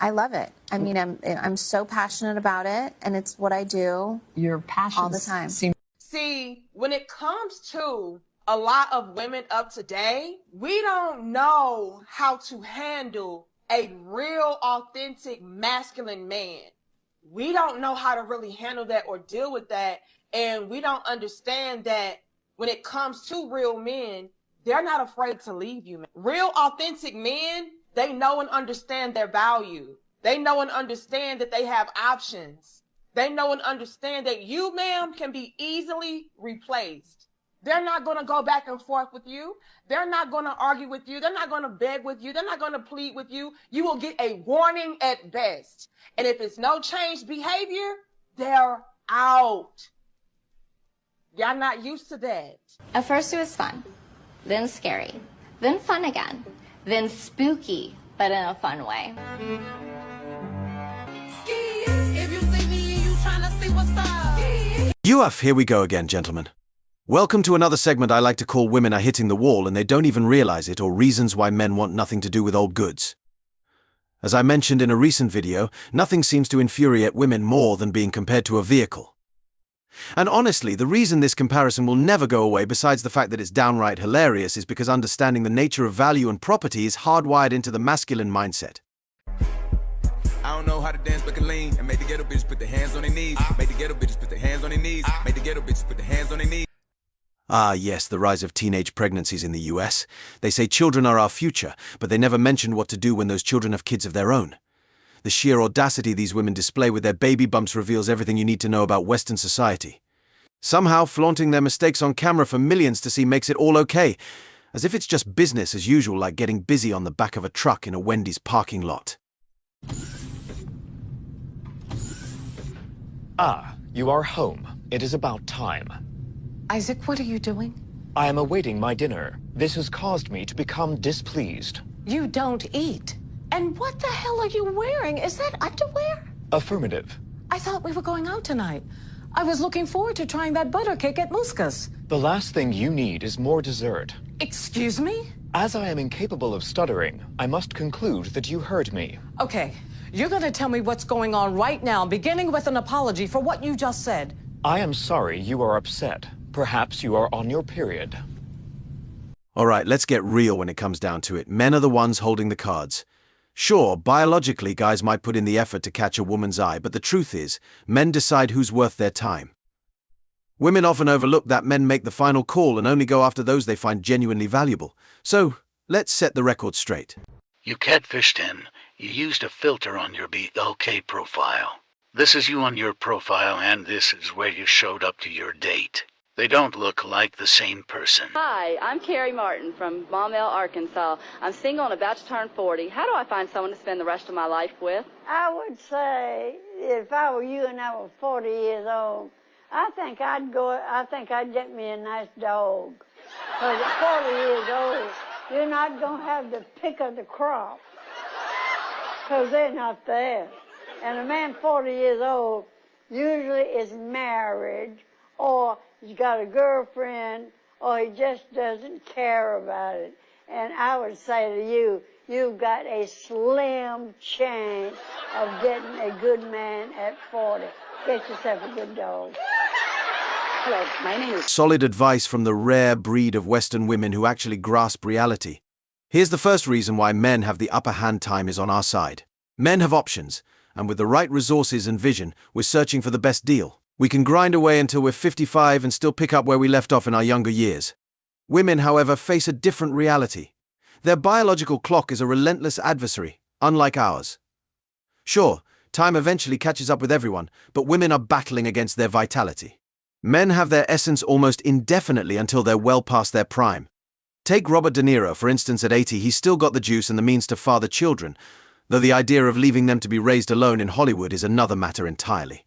I love it. I mean, I'm so passionate about it, and it's what I do. Your passion all the time. See, when it comes to a lot of women of today, we don't know how to handle a real, authentic, masculine man. We don't know how to really handle that or deal with that. And we don't understand that when it comes to real men, they're not afraid to leave you. Real, authentic men, they know and understand their value. They know and understand that they have options. They know and understand that you, ma'am, can be easily replaced. They're not going to go back and forth with you. They're not going to argue with you. They're not going to beg with you. They're not going to plead with you. You will get a warning at best. And if it's no changed behavior, they're out. Y'all not used to that. At first it was fun, then scary, then fun again, then spooky, but in a fun way. Here we go again, gentlemen. Welcome to another segment I like to call Women Are Hitting the Wall and They Don't Even Realize It, or Reasons Why Men Want Nothing to Do with Old Goods. As I mentioned in a recent video, nothing seems to infuriate women more than being compared to a vehicle. And honestly, the reason this comparison will never go away, besides the fact that it's downright hilarious, is because understanding the nature of value and property is hardwired into the masculine mindset. I don't know how to dance but can lean and make the ghetto bitches put their hands on their knees. Make the ghetto bitches put their hands on their knees. Make the ghetto bitches put their hands on their knees. Ah, yes, the rise of teenage pregnancies in the US. They say children are our future, but they never mention what to do when those children have kids of their own. The sheer audacity these women display with their baby bumps reveals everything you need to know about Western society. Somehow, flaunting their mistakes on camera for millions to see makes it all okay, as if it's just business as usual, like getting busy on the back of a truck in a Wendy's parking lot. Ah, you are home. It is about time. Isaac, what are you doing? I am awaiting my dinner. This has caused me to become displeased. You don't eat. And what the hell are you wearing? Is that underwear? Affirmative. I thought we were going out tonight. I was looking forward to trying that butter cake at Muska's. The last thing you need is more dessert. Excuse me? As I am incapable of stuttering, I must conclude that you heard me. Okay, you're gonna tell me what's going on right now, beginning with an apology for what you just said. I am sorry you are upset. Perhaps you are on your period. All right, let's get real when it comes down to it. Men are the ones holding the cards. Sure, biologically, guys might put in the effort to catch a woman's eye, but the truth is, men decide who's worth their time. Women often overlook that men make the final call and only go after those they find genuinely valuable. So, let's set the record straight. You catfished in. You used a filter on your BLK profile. This is you on your profile, and this is where you showed up to your date. They don't look like the same person. Hi, I'm Carrie Martin from Maumelle, Arkansas. I'm single and about to turn 40. How do I find someone to spend the rest of my life with? I would say if I were you and I was 40 years old, I think I'd get me a nice dog. Because at 40 years old, you're not going to have the pick of the crop. Because they're not there. And a man 40 years old usually is married, or he's got a girlfriend, or he just doesn't care about it. And I would say to you, you've got a slim chance of getting a good man at 40. Get yourself a good dog. Hello, my name is... Solid advice from the rare breed of Western women who actually grasp reality. Here's the first reason why men have the upper hand. Time is on our side. Men have options, and with the right resources and vision, we're searching for the best deal. We can grind away until we're 55 and still pick up where we left off in our younger years. Women, however, face a different reality. Their biological clock is a relentless adversary, unlike ours. Sure, time eventually catches up with everyone, but women are battling against their vitality. Men have their essence almost indefinitely until they're well past their prime. Take Robert De Niro, for instance. At 80, he's still got the juice and the means to father children, though the idea of leaving them to be raised alone in Hollywood is another matter entirely.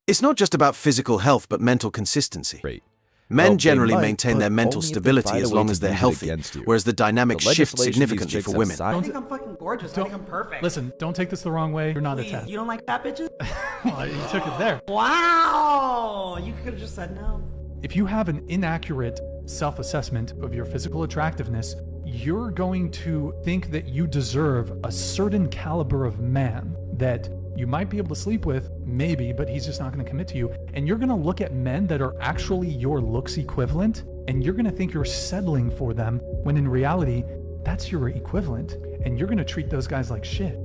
It's not just about physical health but mental consistency. Right. Men generally maintain their mental stability as long as they're healthy, whereas the dynamic shifts significantly for women. I think I'm fucking gorgeous. I think I'm perfect. Listen, don't take this the wrong way. You're not a 10. You don't like fat bitches? Well, you took it there. Wow! You could have just said no. If you have an inaccurate self-assessment of your physical attractiveness, you're going to think that you deserve a certain caliber of man that you might be able to sleep with, maybe, but he's just not going to commit to you. And you're going to look at men that are actually your looks equivalent, and you're going to think you're settling for them, when in reality, that's your equivalent. And you're going to treat those guys like shit.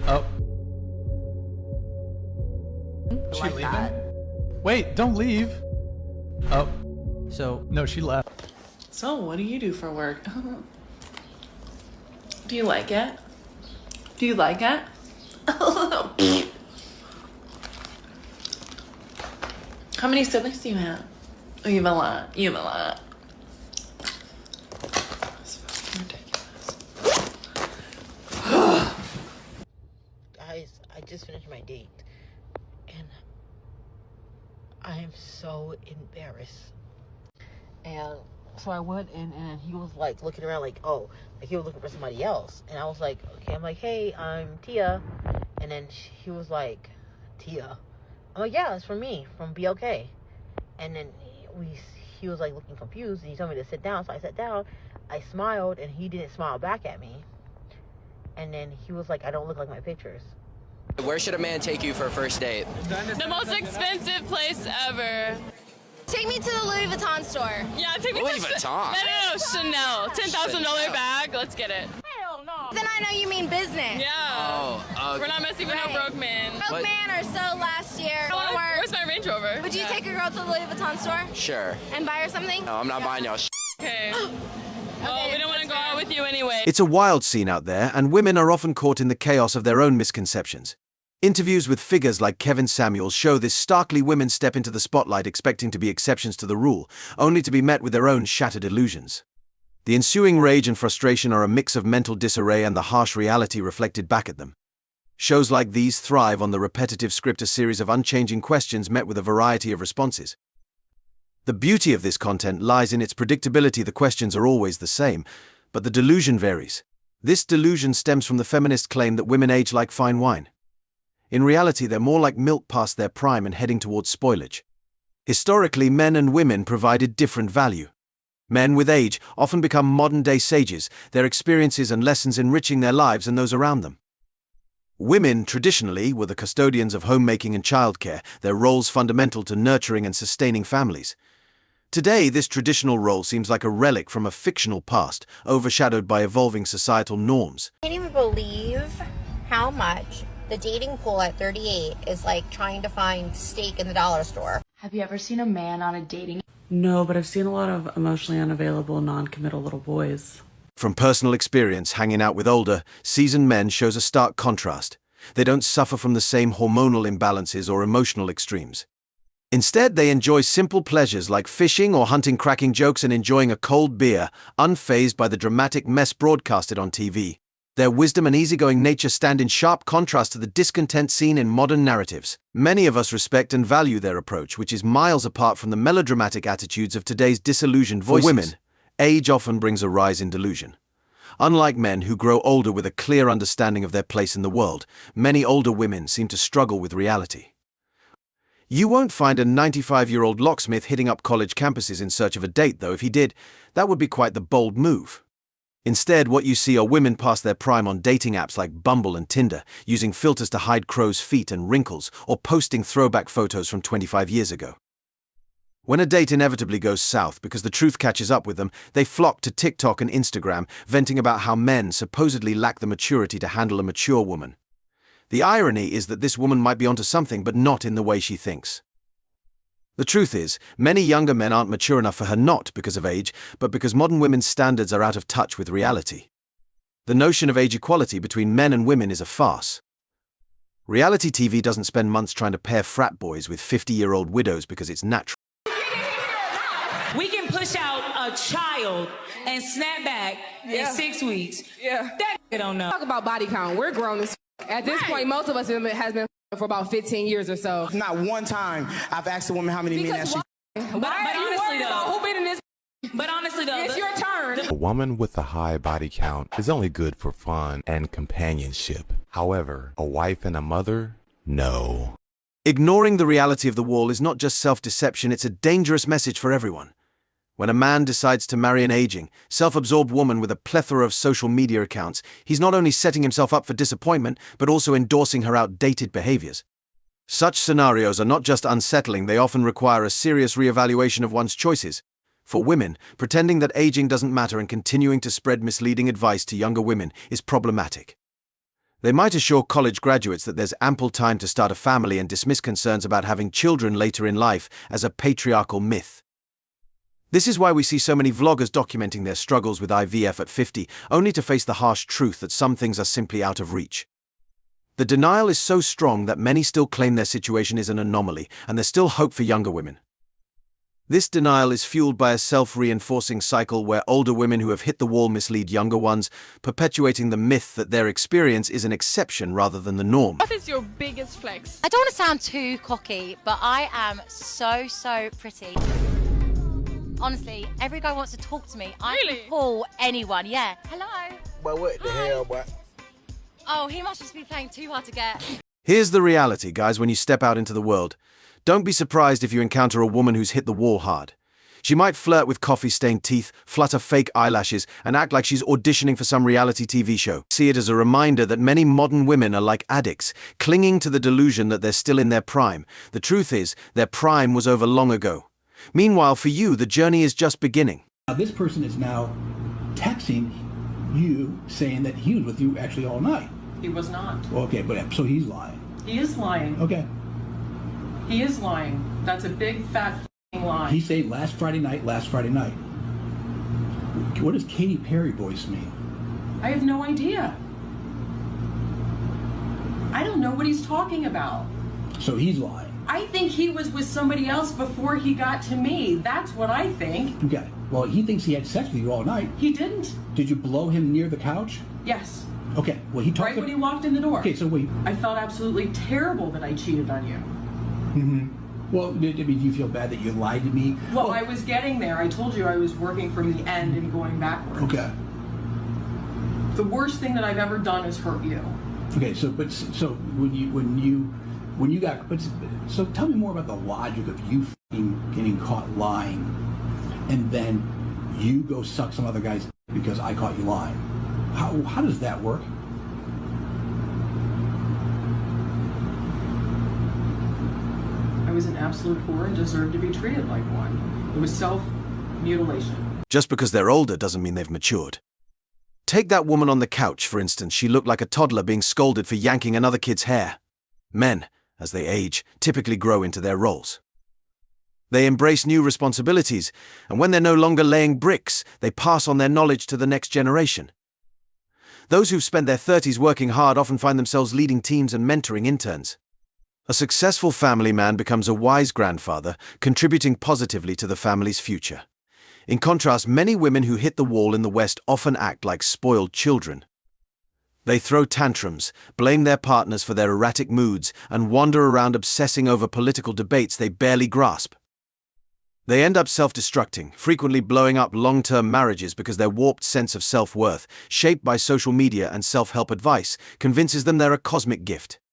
Oh. She Like leaving? that. Wait, don't leave. Oh. So, no, she left. So, what do you do for work? Do you like it? Do you like it? How many siblings do you have? Oh, you have a lot. You have a lot. That's fucking ridiculous. Guys, I just finished my date. And I am so embarrassed. And so I went in and he was like looking around like, oh, like he was looking for somebody else. And I was like, okay, I'm like, hey, I'm Tia. And then he was like, Tia? I'm like, yeah, it's for me, from BLK. And then he was like looking confused and he told me to sit down. So I sat down, I smiled and he didn't smile back at me. And then he was like, I don't look like my pictures. Where should a man take you for a first date? The most expensive place ever. Take me to the Louis Vuitton store. Yeah, take me Louis to Vuitton? No, Chanel. $10,000 bag. Let's get it. Hell no. Then I know you mean business. Yeah. Oh, We're not messing with no broke man. What? Broke man or so last year. I want to work. Where's my Range Rover? Would you take a girl to the Louis Vuitton store Sure. and buy her something? No, I'm not buying y'all Okay. Well, we don't want to go out with you anyway. It's a wild scene out there, and women are often caught in the chaos of their own misconceptions. Interviews with figures like Kevin Samuels show this starkly women step into the spotlight expecting to be exceptions to the rule, only to be met with their own shattered illusions. The ensuing rage and frustration are a mix of mental disarray and the harsh reality reflected back at them. Shows like these thrive on the repetitive script, a series of unchanging questions met with a variety of responses. The beauty of this content lies in its predictability. The questions are always the same, but the delusion varies. This delusion stems from the feminist claim that women age like fine wine. In reality, they're more like milk past their prime and heading towards spoilage. Historically, men and women provided different value. Men with age often become modern-day sages, their experiences and lessons enriching their lives and those around them. Women, traditionally, were the custodians of homemaking and childcare, their roles fundamental to nurturing and sustaining families. Today, this traditional role seems like a relic from a fictional past, overshadowed by evolving societal norms. I can't even believe how much the dating pool at 38 is like trying to find steak in the dollar store. Have you ever seen a man on a dating? No, but I've seen a lot of emotionally unavailable, non-committal little boys. From personal experience, hanging out with older, seasoned men shows a stark contrast. They don't suffer from the same hormonal imbalances or emotional extremes. Instead, they enjoy simple pleasures like fishing or hunting, cracking jokes and enjoying a cold beer, unfazed by the dramatic mess broadcasted on TV. Their wisdom and easygoing nature stand in sharp contrast to the discontent seen in modern narratives. Many of us respect and value their approach, which is miles apart from the melodramatic attitudes of today's disillusioned voices. For women, age often brings a rise in delusion. Unlike men who grow older with a clear understanding of their place in the world, many older women seem to struggle with reality. You won't find a 95-year-old locksmith hitting up college campuses in search of a date, though. If he did, that would be quite the bold move. Instead, what you see are women past their prime on dating apps like Bumble and Tinder, using filters to hide crow's feet and wrinkles, or posting throwback photos from 25 years ago. When a date inevitably goes south because the truth catches up with them, they flock to TikTok and Instagram, venting about how men supposedly lack the maturity to handle a mature woman. The irony is that this woman might be onto something, but not in the way she thinks. The truth is, many younger men aren't mature enough for her, not because of age, but because modern women's standards are out of touch with reality. The notion of age equality between men and women is a farce. Reality TV doesn't spend months trying to pair frat boys with 50-year-old widows because it's natural. We can push out a child and snap back in 6 weeks. Yeah. That don't know. Talk about body count. We're grown as at this point. Most of us has been for about 15 years or so. Not one time I've asked a woman how many men has she. But honestly though, it's your turn. A woman with a high body count is only good for fun and companionship. However, a wife and a mother, no. Ignoring the reality of the wall is not just self-deception, it's a dangerous message for everyone. When a man decides to marry an aging, self-absorbed woman with a plethora of social media accounts, he's not only setting himself up for disappointment, but also endorsing her outdated behaviors. Such scenarios are not just unsettling, they often require a serious reevaluation of one's choices. For women, pretending that aging doesn't matter and continuing to spread misleading advice to younger women is problematic. They might assure college graduates that there's ample time to start a family and dismiss concerns about having children later in life as a patriarchal myth. This is why we see so many vloggers documenting their struggles with IVF at 50, only to face the harsh truth that some things are simply out of reach. The denial is so strong that many still claim their situation is an anomaly, and there's still hope for younger women. This denial is fueled by a self-reinforcing cycle where older women who have hit the wall mislead younger ones, perpetuating the myth that their experience is an exception rather than the norm. What is your biggest flex? I don't want to sound too cocky, but I am so pretty. Honestly, every guy wants to talk to me. I can pull anyone, yeah. Hello? But what the hell, boy? Oh, he must just be playing too hard to get. Here's the reality, guys, when you step out into the world. Don't be surprised if you encounter a woman who's hit the wall hard. She might flirt with coffee-stained teeth, flutter fake eyelashes, and act like she's auditioning for some reality TV show. See it as a reminder that many modern women are like addicts, clinging to the delusion that they're still in their prime. The truth is, their prime was over long ago. Meanwhile, for you, the journey is just beginning. Now, this person is now texting you saying that he was with you actually all night. He was not. Okay, but so he's lying. He is lying. Okay. He is lying. That's a big fat f***ing lie. He said last Friday night. What does Katy Perry voice mean? I have no idea. I don't know what he's talking about. So he's lying. I think he was with somebody else before he got to me. That's what I think. Okay. Well, he thinks he had sex with you all night. He didn't. Did you blow him near the couch? Yes. Okay. Well, he talked right when he walked in the door. Okay, so wait. I felt absolutely terrible that I cheated on you. Mm-hmm. Well, I mean, do you feel bad that you lied to me? Well, I was getting there. I told you I was working from the end and going backward. Okay. The worst thing that I've ever done is hurt you. Okay, so so tell me more about the logic of you getting caught lying, and then you go suck some other guy's because I caught you lying. How does that work? I was an absolute whore and deserved to be treated like one. It was self-mutilation. Just because they're older doesn't mean they've matured. Take that woman on the couch, for instance. She looked like a toddler being scolded for yanking another kid's hair. Men, as they age, typically grow into their roles. They embrace new responsibilities, and when they're no longer laying bricks, they pass on their knowledge to the next generation. Those who've spent their 30s working hard often find themselves leading teams and mentoring interns. A successful family man becomes a wise grandfather, contributing positively to the family's future. In contrast, many women who hit the wall in the West often act like spoiled children. They throw tantrums, blame their partners for their erratic moods, and wander around obsessing over political debates they barely grasp. They end up self-destructing, frequently blowing up long-term marriages because their warped sense of self-worth, shaped by social media and self-help advice, convinces them they're a cosmic gift.